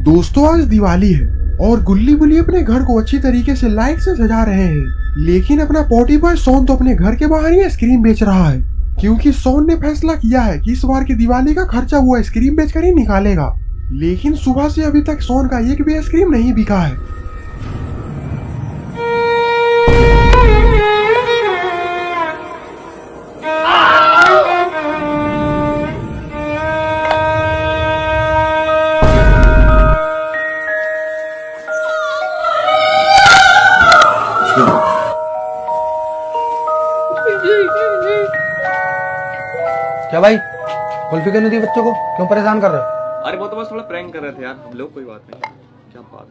दोस्तों आज दिवाली है और गुल्ली बुल्ली अपने घर को अच्छी तरीके से लाइट से सजा रहे हैं। लेकिन अपना पोटी बॉय सोन तो अपने घर के बाहर ही आइसक्रीम बेच रहा है, क्योंकि सोन ने फैसला किया है कि इस बार की दिवाली का खर्चा वो आइसक्रीम बेचकर ही निकालेगा। लेकिन सुबह से अभी तक सोन का एक भी आइसक्रीम नहीं बिका है। क्या भाई, कुल्फी क्यों नहीं दी बच्चों को? क्यों परेशान कर रहे हो? अरे वो तो बस थोड़ा प्रैंक कर रहे थे यार हम लोग, कोई बात नहीं। क्या बात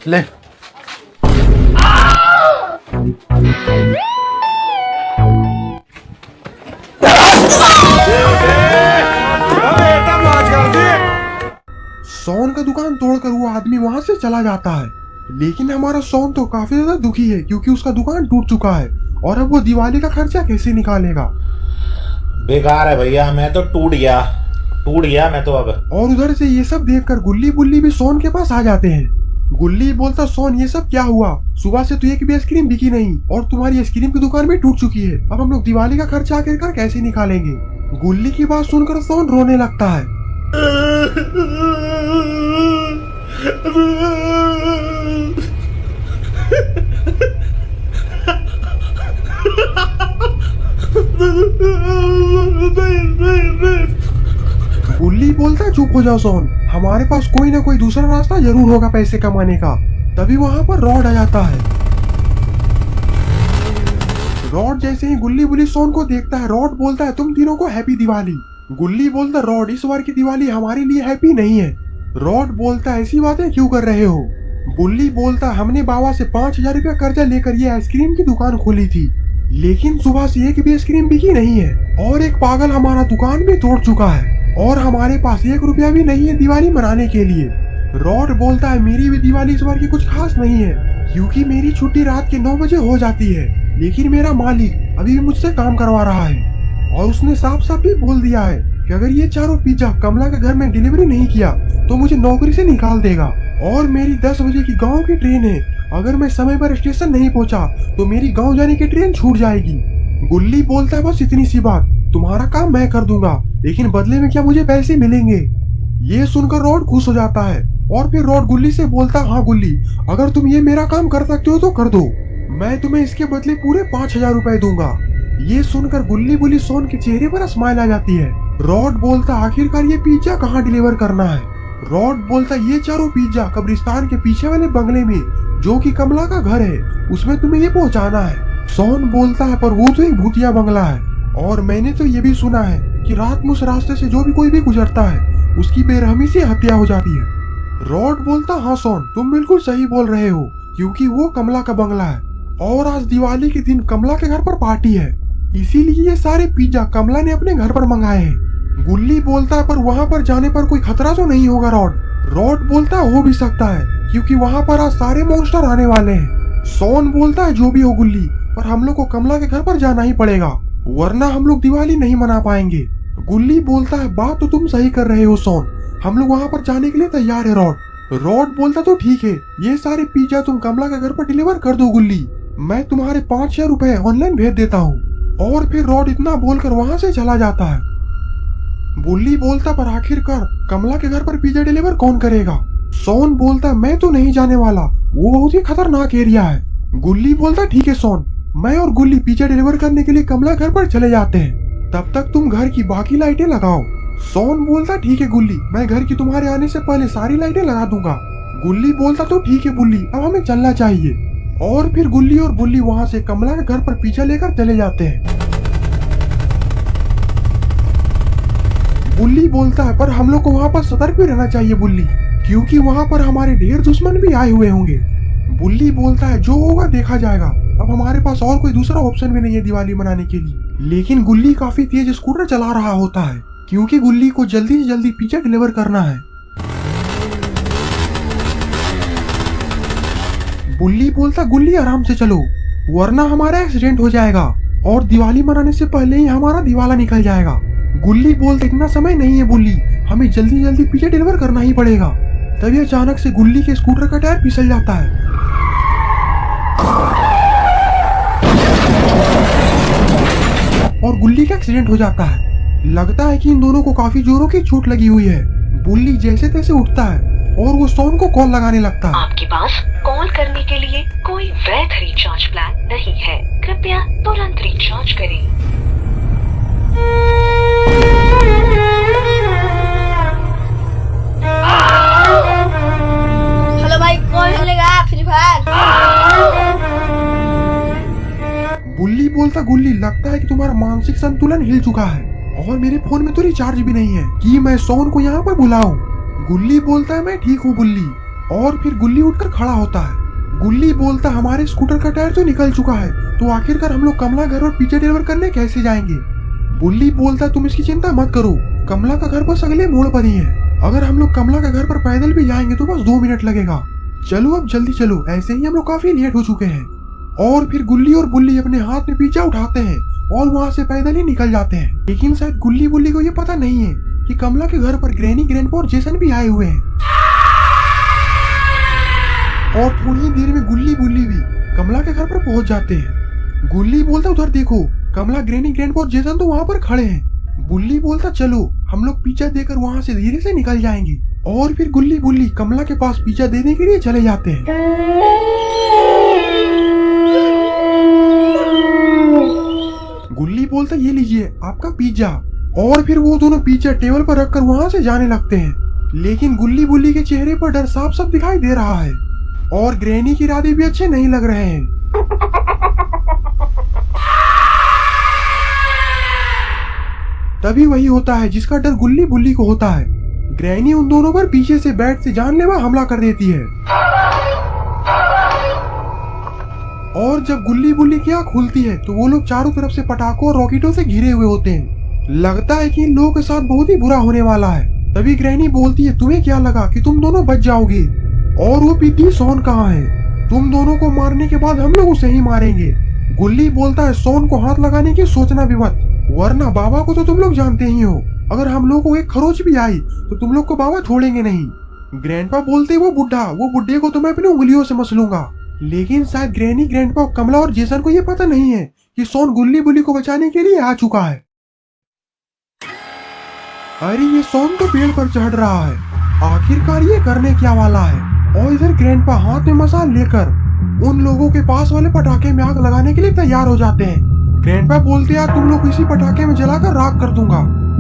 है। ले सोन का दुकान तोड़कर वो आदमी वहां से चला जाता है। लेकिन हमारा सोन तो काफी ज्यादा दुखी है, क्योंकि उसका दुकान टूट चुका है और अब वो दिवाली का खर्चा कैसे निकालेगा। बेकार है भैया, मैं तो टूट गया मैं तो अब। और उधर से ये सब देखकर गुल्ली बुल्ली भी सोन के पास आ जाते हैं। गुल्ली बोलता, सोन ये सब क्या हुआ? सुबह से तो एक भी आइसक्रीम बिकी नहीं और तुम्हारी आइसक्रीम की दुकान भी टूट चुकी है। अब हम लोग दिवाली का खर्चा आखिरकार कैसे निकालेंगे? गुल्ली की बात सुनकर सोन रोने लगता है। गुल्ली बोलता, चुप हो जाओ सोन, हमारे पास कोई ना कोई दूसरा रास्ता जरूर होगा पैसे कमाने का। तभी वहां पर रॉड आ जाता है। रॉड जैसे ही गुल्ली बुल्ली सोन को देखता है, रॉड बोलता है, तुम तीनों को हैप्पी दिवाली। गुल्ली बोलता, रॉड इस बार की दिवाली हमारे लिए हैप्पी नहीं है। रॉड बोलता, ऐसी बातें क्यों कर रहे हो? गुल्ली बोलता, हमने बाबा से 5,000 रुपया कर्जा लेकर ये आइसक्रीम की दुकान खोली थी, लेकिन सुबह से एक भी आइसक्रीम बिकी नहीं है और एक पागल हमारा दुकान भी तोड़ चुका है और हमारे पास 1 रुपया भी नहीं है दिवाली मनाने के लिए। रॉड बोलता है, मेरी भी दिवाली इस बार की कुछ खास नहीं है, क्योंकि मेरी छुट्टी रात के 9 बजे हो जाती है। लेकिन मेरा मालिक अभी भी मुझसे काम करवा रहा है और उसने साफ साफ ही बोल दिया है कि अगर ये चारों पिज्जा कमला के घर में डिलीवरी नहीं किया तो मुझे नौकरी से निकाल देगा। और मेरी 10 बजे की गांव की ट्रेन है, अगर मैं समय पर स्टेशन नहीं पहुंचा तो मेरी गांव जाने की ट्रेन छूट जाएगी। गुल्ली बोलता है, बस इतनी सी बात, तुम्हारा काम मैं कर दूंगा, लेकिन बदले में क्या मुझे पैसे मिलेंगे? ये सुनकर रॉड खुश हो जाता है और फिर रॉड गुल्ली से बोलता, हाँ गुल्ली, अगर तुम ये मेरा काम कर सकते हो तो कर दो, मैं तुम्हें इसके बदले पूरे 5,000 रुपए दूंगा। ये सुनकर गुल्ली बुल्ली सोन के चेहरे पर स्माइल आ जाती है। रॉड बोलता, आखिरकार ये पिज्जा कहाँ डिलीवर करना है? रॉड बोलता, ये चारों पिज्जा कब्रिस्तान के पीछे वाले बंगले में, जो कि कमला का घर है, उसमें तुम्हें ये पहुंचाना है। सोन बोलता है, पर वो तो एक भूतिया बंगला है और मैंने तो ये भी सुना है कि रात में उस रास्ते से जो भी कोई भी गुजरता है उसकी बेरहमी से हत्या हो जाती है। रॉड बोलता, हाँ सोन, तुम बिल्कुल सही बोल रहे हो, क्योंकि वो कमला का बंगला है और आज दिवाली के दिन कमला के घर पर पार्टी है, इसीलिए ये सारे पिज्जा कमला ने अपने घर पर मंगाए हैं। गुल्ली बोलता है, पर वहाँ पर जाने पर कोई खतरा तो नहीं होगा रॉड? रॉड बोलता, हो भी सकता है, क्योंकि वहाँ पर आज सारे मॉन्स्टर आने वाले हैं। सोन बोलता है, जो भी हो गुल्ली, पर हम लोग को कमला के घर पर जाना ही पड़ेगा, वरना हम लोग दिवाली नहीं मना पाएंगे। गुल्ली बोलता है, बात तो तुम सही कर रहे हो सोन, हम लोग वहाँ पर जाने के लिए तैयार है रॉड। रॉड बोलता, तो ठीक है, ये सारे पिज्जा तुम कमला के घर पर डिलीवर कर दो गुल्ली, मैं तुम्हारे 5,000 रुपए ऑनलाइन भेज देता हूँ। और फिर रॉड इतना बोलकर वहाँ से चला जाता है। गुल्ली बोलता, पर आखिरकार कमला के घर पर पिज्जा डिलीवर कौन करेगा? सोन बोलता, मैं तो नहीं जाने वाला, वो बहुत ही खतरनाक एरिया है। गुल्ली बोलता, ठीक है सोन, मैं और गुल्ली पिज्जा डिलीवर करने के लिए कमला घर पर चले जाते हैं, तब तक तुम घर की बाकी लाइटें लगाओ। सोन बोलता, ठीक है गुल्ली, मैं घर की तुम्हारे आने से पहले सारी लाइटें लगा दूंगा। गुल्ली बोलता, तो ठीक है गुल्ली, अब हमें चलना चाहिए। और फिर गुल्ली और बुल्ली वहाँ से कमला के घर पर पिज्जा लेकर चले जाते हैं। बुल्ली बोलता है, पर हम लोग को वहाँ पर सतर्क भी रहना चाहिए बुल्ली, क्योंकि वहाँ पर हमारे ढेर दुश्मन भी आए हुए होंगे। बुल्ली बोलता है, जो होगा देखा जाएगा, अब हमारे पास और कोई दूसरा ऑप्शन भी नहीं है दिवाली मनाने के लिए। लेकिन गुल्ली काफी तेज स्कूटर चला रहा होता है, क्योंकि गुल्ली को जल्दी से जल्दी पिज्जा डिलीवर करना है। बुल्ली बोलता, गुल्ली आराम से चलो, वरना हमारा एक्सीडेंट हो जाएगा और दिवाली मनाने से पहले ही हमारा दिवाला निकल जाएगा। गुल्ली बोलते इतना समय नहीं है बुल्ली, हमें जल्दी जल्दी पिज्जा डिलीवर करना ही पड़ेगा। तभी अचानक से गुल्ली के स्कूटर का टायर फिसल जाता है और गुल्ली का एक्सीडेंट हो जाता है। लगता है कि इन दोनों को काफी जोरों की चोट लगी हुई है। बुल्ली जैसे तैसे उठता है और वो सोन को कॉल लगाने लगता है। आपके पास कॉल करने के लिए कोई वैध रिचार्ज प्लान नहीं है, कृपया तुरंत रिचार्ज करें। हेलो भाई, कौन खेलेगा फ्री फायर? बुल्ली बोलता गुल्ली लगता है कि तुम्हारा मानसिक संतुलन हिल चुका है और मेरे फोन में तो रिचार्ज भी नहीं है कि मैं सोन को यहाँ पर बुलाऊं। गुल्ली बोलता है मैं ठीक हूँ बुल्ली, और फिर गुल्ली उठकर खड़ा होता है। गुल्ली बोलता हमारे स्कूटर का टायर तो निकल चुका है, तो आखिरकार हम लोग कमला घर और पिज्जा डिलीवर करने कैसे जाएंगे। बुल्ली बोलता तुम इसकी चिंता मत करो, कमला का घर बस अगले मोड़ पर ही है। अगर हम लोग कमला के घर पर पैदल भी जाएंगे तो बस 2 मिनट लगेगा। चलो अब जल्दी चलो, ऐसे ही हम लोग काफी लेट हो चुके हैं। और फिर गुल्ली और बुल्ली अपने हाथ में पिज्जा उठाते हैं और वहाँ से पैदल ही निकल जाते हैं। लेकिन शायद गुल्ली बुल्ली को ये पता नहीं है कि कमला के घर पर ग्रैनी, ग्रैंडपा और जेसन भी आए हुए हैं। और थोड़ी ही देर में गुल्ली बुल्ली भी कमला के घर पर पहुंच जाते हैं। गुल्ली बोलता उधर देखो, कमला, ग्रैनी, ग्रैंडपा और जेसन तो वहाँ पर खड़े हैं। बुल्ली बोलता चलो हम लोग पिज्जा देकर वहाँ से धीरे से निकल जाएंगे। और फिर गुल्ली बुल्ली कमला के पास पिज्जा देने के लिए चले जाते हैं। गुल्ली बोलता ये लीजिए आपका पिज्जा। और फिर वो दोनों पिज्जा टेबल पर रखकर वहाँ से जाने लगते हैं। लेकिन गुल्ली बुल्ली के चेहरे पर डर साफ साफ दिखाई दे रहा है और ग्रैनी के इरादे भी अच्छे नहीं लग रहे हैं। तभी वही होता है जिसका डर गुल्ली बुल्ली को होता है। ग्रैनी उन दोनों पर पीछे से बैट से जानलेवा हमला कर देती है और जब गुल्ली बुल्ली की आँख खुलती है तो वो लोग चारों तरफ से पटाखों और रॉकेटों से घिरे हुए होते हैं। लगता है कि इन लोगों के साथ बहुत ही बुरा होने वाला है। तभी ग्रैनी बोलती है तुम्हें क्या लगा कि तुम दोनों बच जाओगे, और वो पीती सोन कहाँ है? तुम दोनों को मारने के बाद हम लोग उसे ही मारेंगे। गुल्ली बोलता है सोन को हाथ लगाने की सोचना भी मत, वरना बाबा को तो तुम लोग जानते ही हो, अगर हम लोग को एक खरोच भी आई तो तुम लोग को बाबा छोड़ेंगे नहीं। ग्रैंडपा बोलते वो बुड्ढे को तो मैं अपनी उंगलियों से मस लूंगा। लेकिन शायद ग्रैनी, ग्रैंडपा, कमला और जेसन को ये पता नहीं है कि सोन गुल्ली बुल्ली को बचाने के लिए आ चुका है। अरे ये सोन तो पेड़ पर चढ़ रहा है, आखिरकार ये करने क्या वाला है। और इधर ग्रैंडपा हाथ में मसाल लेकर उन लोगों के पास वाले पटाखे में आग लगाने के लिए तैयार हो जाते हैं। ग्रैंडपा बोलते यार तुम लोग इसी पटाखे में जलाकर राख कर दूंगा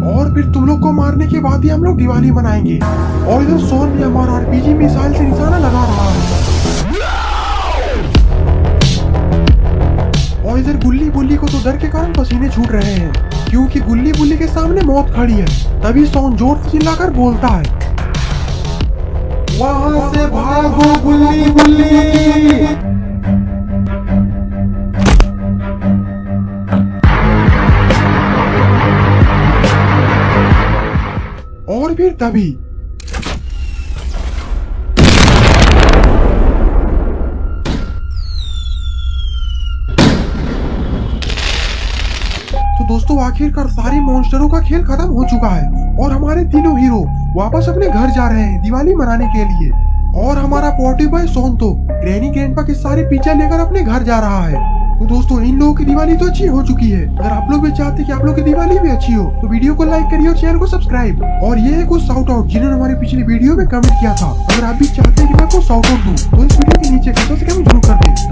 और फिर तुम लोग को मारने के बाद ही हम लोग दिवाली मनाएंगे। और इधर सोन भी हमारा आरपीजी मिसाइल से निशाना लगा रहा है। और इधर गुल्ली बुल्ली को तो डर के कारण पसीने छूट रहे हैं क्योंकि गुल्ली बुल्ली के सामने मौत खड़ी है। तभी सोन जोर से चिल्लाकर बोलता है वहां से भागो गुल्ली बुल्ली। और फिर तभी दोस्तों आखिरकार सारे मॉन्स्टरों का खेल खत्म हो चुका है और हमारे तीनों हीरो वापस अपने घर जा रहे हैं दिवाली मनाने के लिए। और हमारा पॉटी बॉय सोन तो ग्रैनी, ग्रैंडपा के सारे पिज्जा लेकर अपने घर जा रहा है। तो दोस्तों इन लोगों की दिवाली तो अच्छी हो चुकी है। अगर आप लोग भी चाहते हैं कि आप लोग की दिवाली भी अच्छी हो तो वीडियो को लाइक करिए और चैनल को सब्सक्राइब। और ये है कुछ शाउट आउट जिन्होंने हमारे पिछली वीडियो में कमेंट किया था। अगर आप भी चाहते हैं कि मैं आपको शाउट आउट दूं तो इस वीडियो के नीचे कमेंट जरूर कर दें।